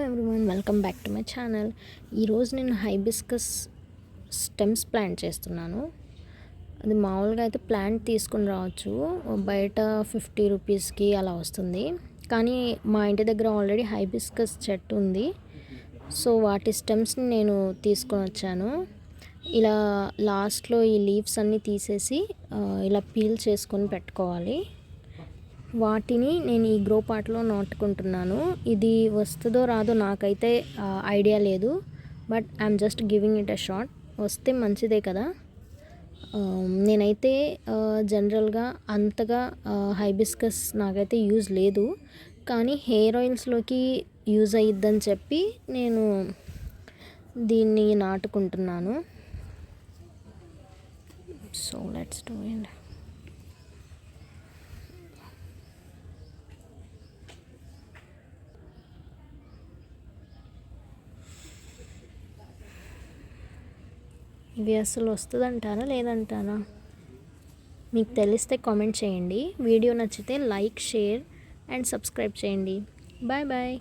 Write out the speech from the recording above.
Everyone, welcome back to my channel. ఈరోజు నేను hibiscus stems plant చేస్తున్నాను. అది మామూలుగా అయితే ప్లాంట్ తీసుకుని రావచ్చు, బయట 50 రూపీస్కి అలా వస్తుంది. కానీ మా ఇంటి దగ్గర ఆల్రెడీ హైబిస్కస్ చెట్టు ఉంది. సో వాటి స్టెమ్స్ని నేను తీసుకొని వచ్చాను. ఇలా లాస్ట్లో ఈ లీవ్స్ అన్నీ తీసేసి ఇలా పీల్ చేసుకొని పెట్టుకోవాలి. వాటిని నేను ఈ గ్రో పాట్లో నాటుకుంటున్నాను. ఇది వస్తుందో రాదో నాకైతే ఐడియా లేదు, but I'm just giving it a shot. వస్తే మంచిదే కదా. నేనైతే జనరల్గా అంతగా హైబిస్కస్ నాకైతే యూజ్ లేదు, కానీ హెయిర్ ఆయిల్స్లోకి యూజ్ అయ్యిద్దని చెప్పి నేను దీన్ని నాటుకుంటున్నాను. So let's do it. ఇవి అసలు వస్తుందంటారా లేదంటారా? మీకు తెలిస్తే కామెంట్ చేయండి. వీడియో నచ్చితే లైక్, షేర్ అండ్ సబ్స్క్రైబ్ చేయండి. Bye bye.